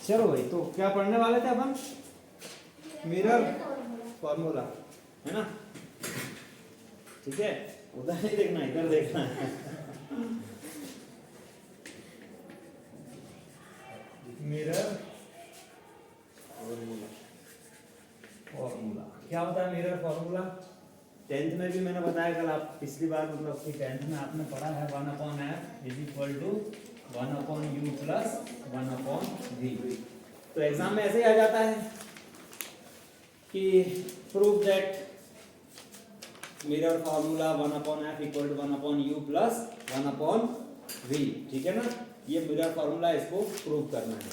चलो भाई, तो क्या पढ़ने वाले थे अपन? मिरर फॉर्मूला, है ना? ठीक है, उधर नहीं देखना, इधर देखना है। मिरर फॉर्मूला क्या होता है? मिरर फॉर्मूला 10th में भी मैंने बताया कल, आप पिछली बार मतलब कि 10th में आपने पढ़ा है 1/f is equal to 1/u plus 1/v। तो एग्जाम में ऐसे ही आ जाता है कि prove that mirror formula 1/f equal to 1/u plus 1/v। ठीक है ना? ये मिरर फॉर्मूला, इसको प्रूव करना है।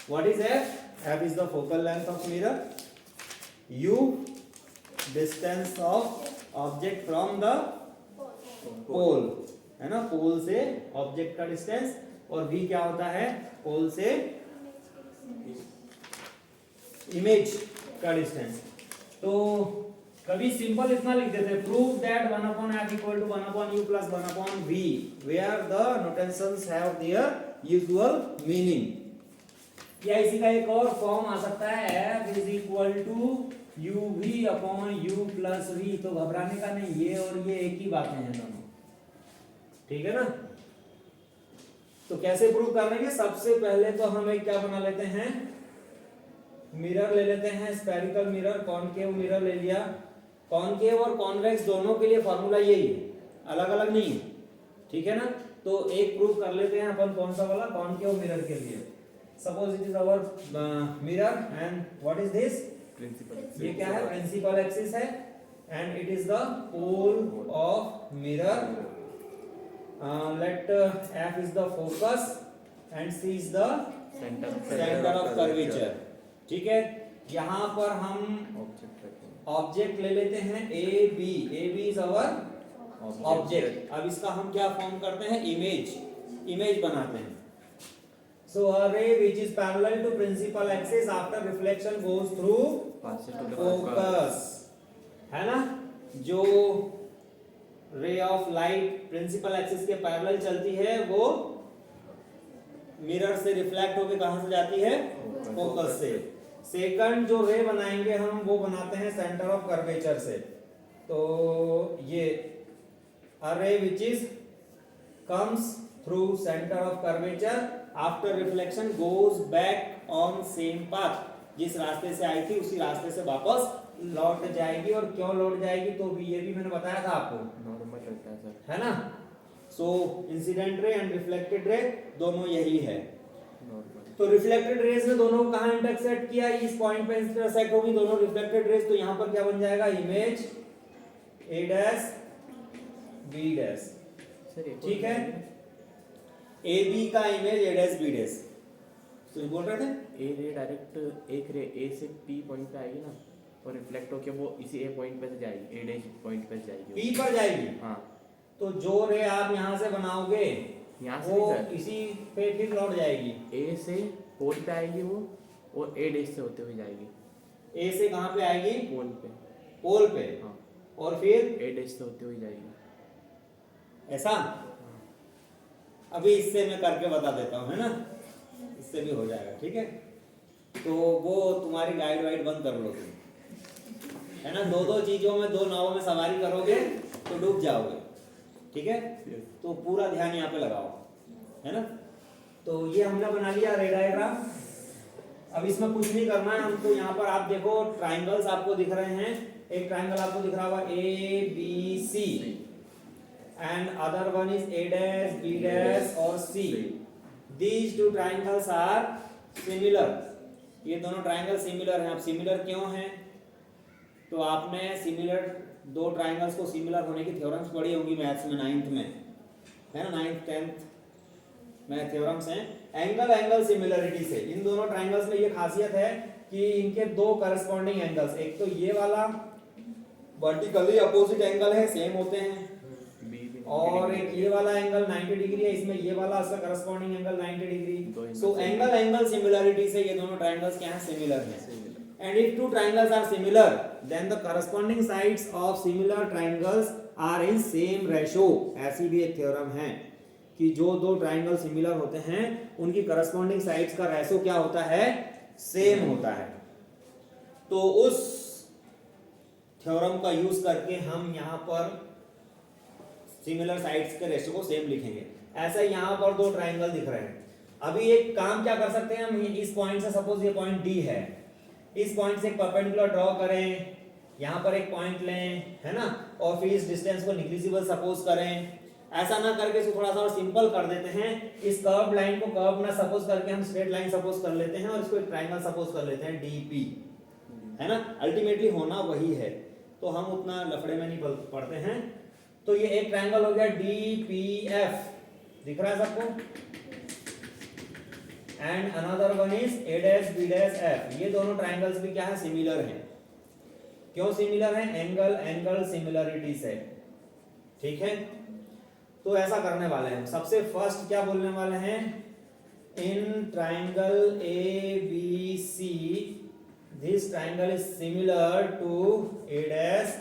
What is f? f is the focal length of mirror, u distance of object from the pole, है ना? पोल से ऑब्जेक्ट का डिस्टेंस, और v क्या होता है? पोल से इमेज का डिस्टेंस। तो कभी सिंपल इतना लिख देते, prove that 1/f equal to 1/u plus 1/v where the notations have their usual meaning. या इसी का एक और फॉर्म आ सकता है, f is equal to uv upon u plus v। तो घबराने का नहीं, ये और ये एक ही बातें हैं दोनों, ठीक है ना? तो कैसे प्रूव करेंगे? सबसे पहले तो हम एक क्या बना लेते हैं, मिरर ले लेते हैं, स्फेरिकल मिरर, कॉनकेव मिरर ले लिया। कॉनकेव और कॉन्वेक्स दोनों के लिए फॉर्मूला यही है, अलग अलग नहीं है, ठीक है ना? तो एक प्रूव कर लेते हैं अपन, कौन सा वाला? कॉनकेव मिरर के लिए। Suppose it is our mirror and what is this? ये क्या है? प्रिंसिपल एक्सिस है, and it is the pole of mirror. Let f is the focus and c is the centre of curvature. ठीक है, यहां पर हम ऑब्जेक्ट ले लेते हैं A B is our object. अब इसका हम क्या फॉर्म करते हैं? इमेज बनाते हैं। So a ray which is parallel to principal axis after reflection goes through focus, है ना? जो ray of light principal axis के पैरेलल चलती है, वो मिरर से रिफ्लेक्ट होकर कहां से जाती है? फोकस से। सेकंड जो रे बनाएंगे हम, वो बनाते हैं सेंटर ऑफ कर्वेचर से। तो ये a ray which is comes through center of curvature after reflection goes back on same path। जिस रास्ते से आई थी उसी रास्ते से वापस लौट जाएगी। और क्यों लौट जाएगी? तो भी ये भी मैंने बताया था आपको, नॉर्मल रहता है सर, है ना? So incident ray and reflected ray दोनों यही है। तो रिफ्लेक्टेड रेज ने दोनों को कहां इंटरसेक्ट किया? इस पॉइंट पे इंटरसेक्ट होगी दोनों रिफ्लेक्टेड रेज। तो यहां पर क्या बन जाएगा? Image a dash b dash, ठीक है? ए बी का image a dash b dash. तो बोल रहे थे ए रे डायरेक्ट एक रे ए से पी पॉइंट पे आएगी ना, और रिफ्लेक्ट होके वो इसी ए पॉइंट पे से जाएगी, ए डैश पॉइंट पे से जाएगी, पी पर जाएगी। हाँ, तो जो रे आप यहाँ से बनाओगे यहाँ से वो इसी पे फिर लौट जाएगी, ए से पोल पे आएगी वो, और ए डैश से होते हुए जाएगी। ए से कहाँ पे आएगी? पोल पे। पोल पे, हाँ, और फिर ए डैश से होते हुए जाएगी। ऐसा? अभी इससे मैं करके बता देता हूँ, है ना? इससे भी हो जाएगा, ठीक है? तो वो तुम्हारी गाइड वाइड बंद कर लो तुम, है ना? दो चीजों में, दो नावों में सवारी करोगे तो डूब जाओगे, ठीक है? तो पूरा ध्यान यहाँ पे लगाओ, है ना? तो ये हमने बना लिया रे डायग्राम। अब इसमें कुछ नहीं करना है हमको। यहाँ पर आप देखो, ट्राइंगल्स आपको दिख रहे हैं। एक ट्राइंगल आपको दिख रहा होगा A B C, and other one is A dash B dash और C. These two triangles are similar। ये दोनों ट्राइंगल सिमिलर हैं। अब सिमिलर क्यों हैं? तो आपने सिमिलर दो ट्राइंगल्स को सिमिलर होने की थ्योरम्स पढ़ी होंगी मैथ्स में, 9th में, है ना? 9th 10th में थ्योरम्स हैं एंगल सिमिलरिटी से। इन दोनों ट्राइंगल्स में ये खासियत है कि इनके दो करस्पॉन्डिंग एंगल्स, एक तो ये वाला वर्टिकली अपोजिट एंगल है, सेम होते हैं, और एक ये वाला एंगल 90 डिग्री है, इसमें ये वाला इसका corresponding angle 90 degree. So angle similarity से ये दोनों ट्राइंगल्स क्या हैं? सिमिलर हैं। And if two triangles are similar then the corresponding sides of similar triangles are in same ratio. ऐसी भी एक थ्योरम है कि जो दो ट्राइंगल सिमिलर होते हैं उनकी करस्पॉन्डिंग साइड्स का रेशो क्या होता है, सेम होता है। तो उस थ्योरम का यूज करके हम यहाँ पर सिमिलर साइड्स के रेशो को सेम लिखेंगे। ऐसा यहाँ पर दो ट्राइंगल दिख रहे हैं। अभी एक काम क्या कर सकते हैं हम, इस पॉइंट से सपोज ये पॉइंट डी है, इस पॉइंट से एक परपेंडिकुलर ड्रॉ करें, यहाँ पर एक पॉइंट लें, है ना, और फिर इस डिस्टेंस को निग्लिजिबल सपोज करें। ऐसा ना करके इसको थोड़ा सा और सिंपल कर देते हैं। इस कर्व लाइन को कर्व ना सपोज करके हम स्ट्रेट लाइन सपोज कर लेते हैं और इसको एक ट्राइंगल सपोज कर लेते हैं डीपी, है ना। अल्टीमेटली होना वही है, तो हम उतना लफड़े में नहीं पड़ते हैं। तो ये एक ट्राइंगल हो गया डीपीएफ, दिख रहा है सबको, and another one is A dash B dash F. ये दोनों ट्राइंगल्स भी क्या है, सिमिलर हैं। क्यों सिमिलर हैं, एंगल एंगल सिमिलरिटी से, ठीक है। तो ऐसा करने वाले हैं। सबसे फर्स्ट क्या बोलने वाले हैं, in triangle A B C this triangle is similar to A dash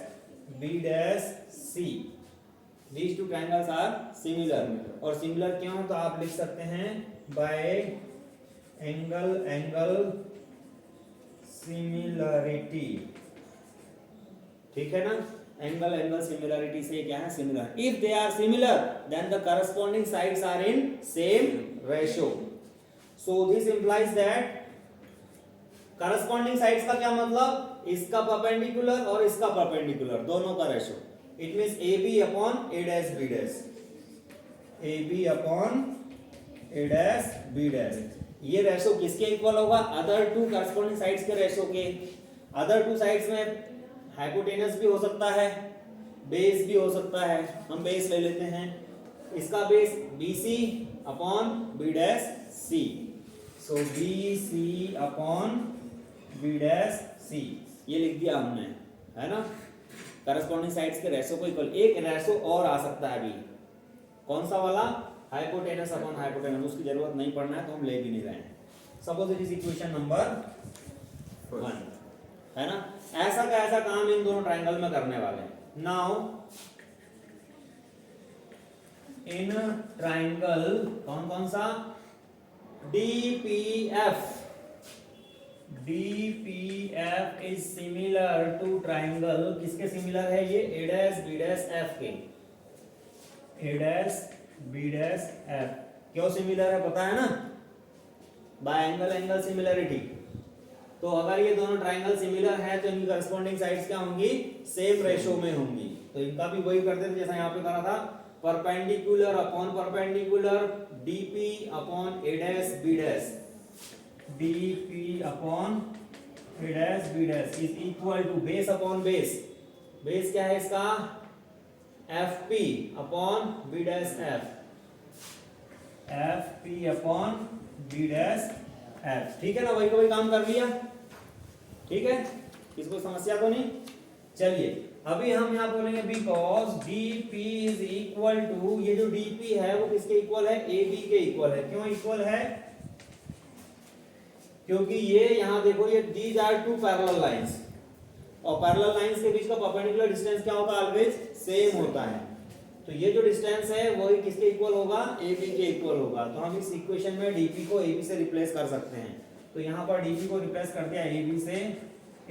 B dash C. These two triangles are similar। और सिमिलर क्यों, तो आप लिख सकते हैं बाय एंगल एंगल सिमिलरिटी, ठीक है ना। एंगल एंगल सिमिलरिटी से क्या है, similar. If they are similar then the corresponding sides are in same ratio. So this implies that corresponding sides का क्या मतलब, इसका परपेंडिकुलर और इसका परपेंडिकुलर दोनों का ratio. It means A B upon A dash B dash, A B upon A dash B dash. ये ratio किसके इक्वल होगा, अदर टू करस्पॉन्डिंग साइड्स के रेशो के। अदर टू साइड्स में हाइपोटेनस भी हो सकता है, बेस भी हो सकता है। हम बेस ले लेते हैं, इसका base BC upon B dash C. So BC upon B dash C, ये लिख दिया हमने, है ना। करस्पॉन्डिंग साइड्स के रेशो को इक्वल। एक रेशो और आ सकता है अभी, कौन सा वाला, हाइपोटेनस अपॉन हाइपोटेनस। उसकी जरूरत नहीं पड़ना है तो हम ले भी नहीं रहे हैं। Suppose it is equation number 1, है ना। ऐसा का ऐसा काम इन दोनों ट्राइंगल में करने वाले हैं। नाउ इन ट्राइंगल कौन कौन सा, DPF, DPF is similar to triangle, किसके सिमिलर है ये, A dash B dash F के, A dash B dash F. क्यों सिमिलर है पता है ना, बाय एंगल एंगल सिमिलरिटी। तो अगर ये दोनों ट्राइंगल सिमिलर है तो इनकी करस्पॉन्डिंग साइड्स क्या होंगी, सेम रेशो में होंगी। तो इनका भी वही करते थे जैसा यहाँ पे करा था, perpendicular upon perpendicular, DP upon A dash B dash, DP upon A dash B dash is equal to base upon base. Base क्या है इसका, FP upon B dash F, FP upon B dash F, ठीक है ना। वही का वही काम कर लिया, ठीक है, किसको समस्या तो नहीं। चलिए अभी हम यहाँ बोलेंगे because DP is equal to, ये जो DP है वो किसके इक्वल है, AB के इक्वल है। क्यों इक्वल है, क्योंकि ये यहाँ देखो, ये these are two parallel lines, और पैरेलल लाइंस के बीच का परपेंडिकुलर डिस्टेंस क्या होता है, ऑलवेज सेम होता है। तो ये जो डिस्टेंस है वही किसके इक्वल होगा, AB के इक्वल होगा। तो हम इस इक्वेशन में DP को AB से रिप्लेस कर सकते हैं। तो यहाँ पर DP को रिप्लेस कर दिया AB से,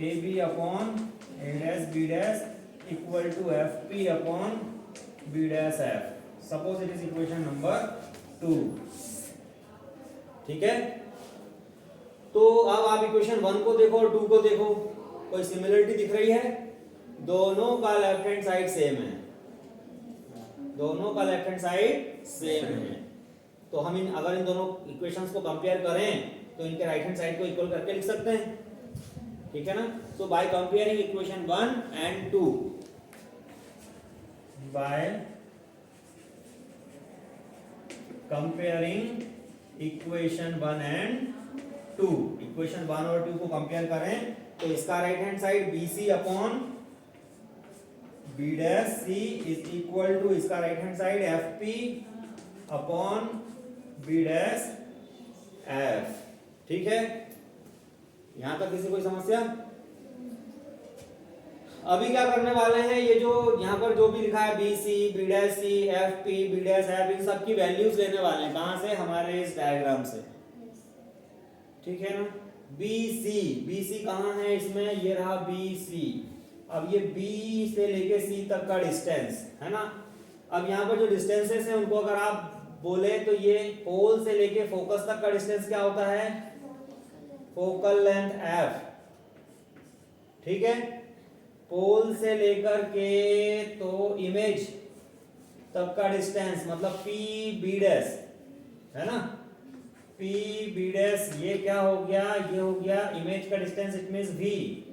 AB upon A dash B dash equal to FP upon B dash F. Suppose it is equation number 2, ठीक है। तो अब आप इक्वेशन 1 को देखो और 2 को देखो, कोई सिमिलरिटी दिख रही है, दोनों का लेफ्ट हैंड साइड सेम है, दोनों का लेफ्ट हैंड साइड सेम है। तो हम अगर इन दोनों इक्वेशंस को कंपेयर करें तो इनके राइट हैंड साइड को इक्वल करके लिख सकते हैं, ठीक है ना। So by comparing equation 1 and 2, by comparing equation 1 and 2, equation 1 और 2 को कंपेयर करें तो इसका right hand side BC upon B dash C is equal to, इसका right hand side FP upon B dash F, ठीक है। यहां तक किसी कोई समस्या, अभी क्या करने वाले हैं, ये जो यहाँ पर जो भी लिखा है B C, B dash C, F P, B dash F, इन सब की वैल्यूज लेने वाले हैं। कहाँ से? हमारे इस डायग्राम से। ठीक है ना। बी सी कहाँ है इसमें? ये रहा बी सी। अब ये बी से लेके सी तक का डिस्टेंस है ना। अब यहाँ पर जो डिस्टेंसेस है उनको अगर आप बोले तो ये पोल से लेके फोकस तक का डिस्टेंस क्या होता है? Focal length F. ठीक है। पोल से लेकर के तो इमेज तक का डिस्टेंस मतलब पी बी डैश है ना। पी बी डैश ये क्या हो गया? ये हो गया इमेज का डिस्टेंस, इट मींस वी।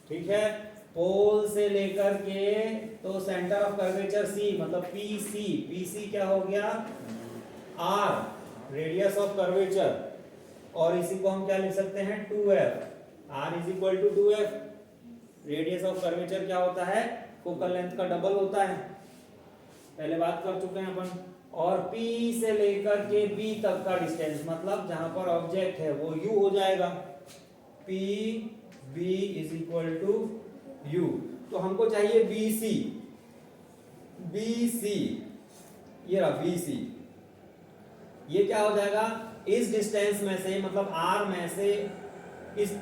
ठीक है। पोल से लेकर के तो सेंटर ऑफ कर्वेचर सी मतलब पी सी क्या हो गया? R, radius of curvature. और इसी को हम क्या लिख सकते हैं? 2f। R is equal to 2f। Radius of curvature क्या होता है? फोकल लेंथ का डबल होता है, पहले बात कर चुके हैं अपन। और P से लेकर के B तक का डिस्टेंस मतलब जहां पर ऑब्जेक्ट है वो U हो जाएगा। P B is equal to U। तो हमको चाहिए BC। ये रहा BC। ये क्या हो जाएगा? इस डिस्टेंस में से मतलब R में से इस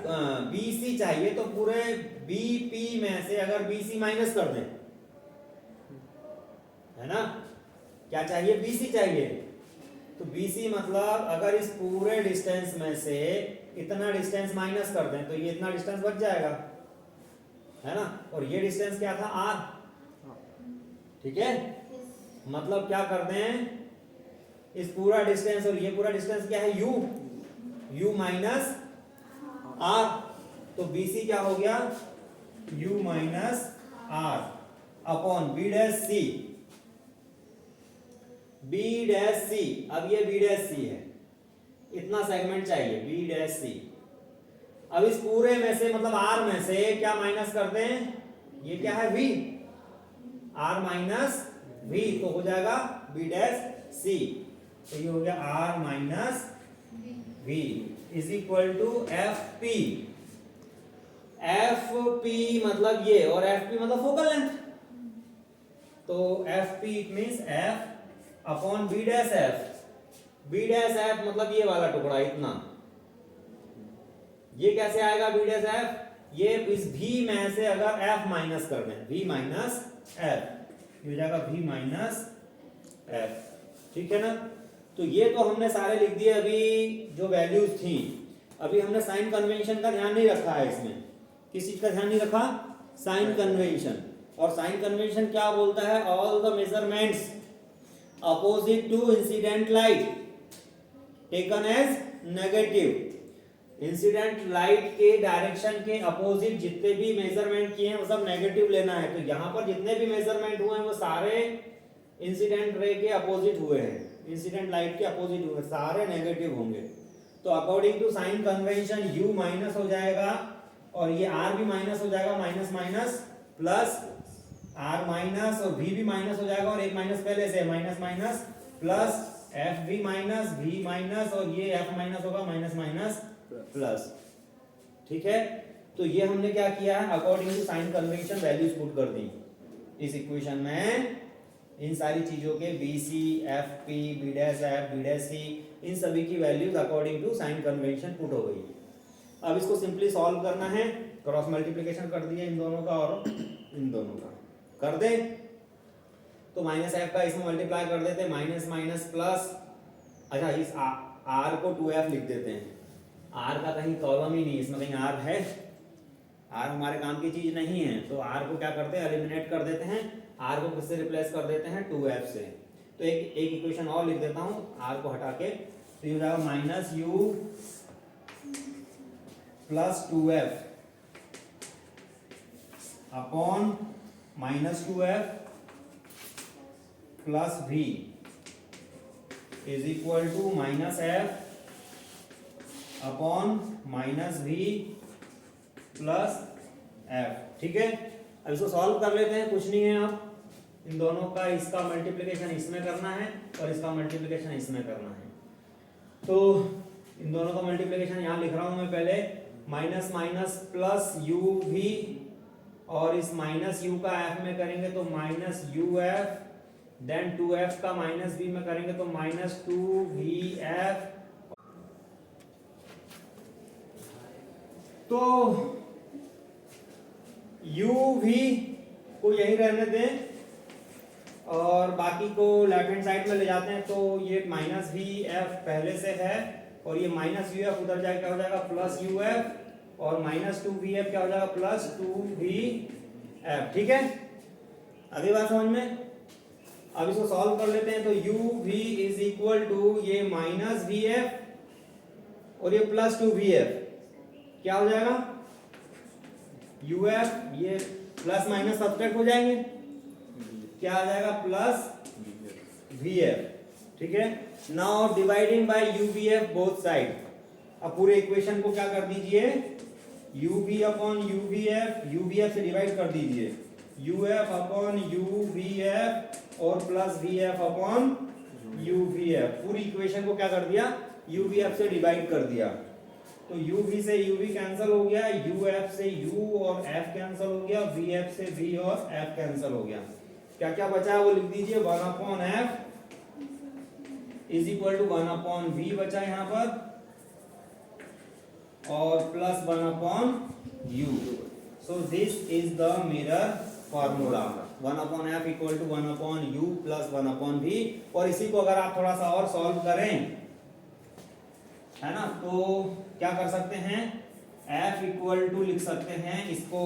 BC चाहिए तो पूरे BP में से अगर BC माइनस कर दें, है ना। क्या चाहिए? BC चाहिए। तो BC मतलब अगर इस पूरे डिस्टेंस में से इतना डिस्टेंस माइनस कर दें तो ये इतना डिस्टेंस बच जाएगा, है ना। और ये डिस्टेंस क्या था? R। ठीक है। मतलब क्या कर दें, इस पूरा डिस्टेंस और ये पूरा डिस्टेंस क्या है? U minus R। तो BC क्या हो गया? U minus R upon B dash C। अब ये B डैश C है, इतना सेगमेंट चाहिए B डैश C। अब इस पूरे में से मतलब R में से क्या माइनस करते हैं? ये क्या है? V। R माइनस V तो हो जाएगा B डैश C। तो ये हो गया R minus V is equal to FP। FP मतलब ये और FP मतलब फोकल लेंथ। तो FP it means F upon B dash F। B dash F मतलब ये वाला टुकड़ा इतना। ये कैसे आएगा B डैश F? ये इस V में से अगर F माइनस कर दें, V माइनस F, ये हो जाएगा V माइनस F। ठीक है ना। तो ये तो हमने सारे लिख दिए अभी जो वैल्यूज थी। अभी हमने साइन कन्वेंशन का ध्यान नहीं रखा है इसमें। किस चीज का ध्यान नहीं रखा? Sign convention. और साइन कन्वेंशन क्या बोलता है? All the measurements opposite to incident light taken as negative. Incident light के डायरेक्शन के अपोजिट जितने भी मेजरमेंट किए हैं वो सब नेगेटिव लेना है। तो यहां पर जितने भी मेजरमेंट हुए हैं वो सारे इंसिडेंट रे के अपोजिट हुए हैं, इंसिडेंट लाइट के अपोजिट हुए, सारे नेगेटिव होंगे। तो according to sign convention U minus हो जाएगा और ये R भी माइनस हो जाएगा, minus minus plus R minus और V भी माइनस हो जाएगा और एक माइनस पहले से माइनस माइनस प्लस F भी माइनस V माइनस और ये F माइनस होगा माइनस माइनस प्लस। ठीक है। तो ये हमने क्या किया है? According to sign convention values put कर दी इस इक्वेशन में। इन सारी चीजों के BC, FP, B dash F, B dash C इन सभी की values according to sign convention put हो गई। अब इसको सिंपली सॉल्व करना है। क्रॉस मल्टीप्लिकेशन कर दिया इन दोनों का और इन दोनों का कर दे तो माइनस F का इसमें मल्टीप्लाई कर देते, माइनस माइनस प्लस। अच्छा इस R को 2F लिख देते हैं। R का कहीं कॉलम ही नहीं, इसमें कहीं R है? R हमारे काम की चीज नहीं है। तो R को क्या करते हैं? एलिमिनेट कर देते हैं। R को किससे रिप्लेस कर देते हैं? 2F से। तो एक इक्वेशन और लिख देता हूं R को हटा के। तो ये हो जाएगा minus U plus 2F upon minus 2F plus V is equal to minus F upon minus V plus F। ठीक है। अब इसको सॉल्व कर लेते हैं। कुछ नहीं है, अब इन दोनों का इसका मल्टीप्लिकेशन इसमें करना है और इसका मल्टीप्लिकेशन इसमें करना है। तो इन दोनों का मल्टीप्लिकेशन यहाँ लिख रहा हूं मैं पहले, minus minus plus U V और इस माइनस यू का एफ में करेंगे तो minus U F, then 2f का माइनस v में करेंगे तो माइनस 2vf। तो uv को यही रहने दें और बाकी को लेफ्ट हैंड साइड में ले जाते हैं, तो ये माइनस vf पहले से है और ये माइनस uf उधर जाके क्या हो जाएगा प्लस uf और माइनस 2vf क्या हो जाएगा प्लस 2vf। ठीक है, अगली बात समझ में। अब इसको सॉल्व कर लेते हैं तो uv इज इक्वल टू ये माइनस vf और ये प्लस 2vf क्या हो जाएगा uf, ये प्लस माइनस सब्ट्रैक्ट हो जाएंगे, क्या आ जाएगा प्लस vf। ठीक है, now dividing by uvf both side. अब पूरे इक्वेशन को क्या कर दीजिए uv अपॉन uvf से डिवाइड कर दीजिए uf अपॉन uvf और प्लस vf अपॉन uvf। पूरी इक्वेशन को क्या कर दिया uvf से डिवाइड कर दिया, तो uv से uv कैंसिल हो गया, uf से u और f कैंसिल हो गया, vf से v और f कैंसिल हो गया। क्या क्या बचा है वो लिख दीजिए 1 upon f is equal to 1 upon v बचा यहाँ पर और plus 1 upon u। So this is the mirror formula 1 upon f equal to 1 upon u plus 1 upon v। और इसी को अगर आप थोड़ा सा और सॉल्व करें है ना, तो क्या कर सकते हैं f इक्वल टू लिख सकते हैं, इसको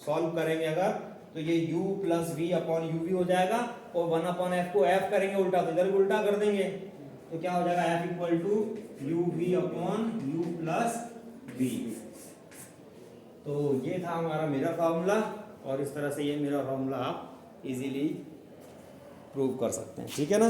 सॉल्व करेंगे अगर तो ये u plus v upon u हो जाएगा और 1 अपॉन f को f करेंगे उल्टा तो इधर भी उल्टा कर देंगे, तो क्या हो जाएगा f equal to uv upon u plus v। तो ये था हमारा मिरर फार्मूला और इस तरह से ये मिरर फार्मूला आप इजीली प्रूव कर सकते हैं। ठीक है ना।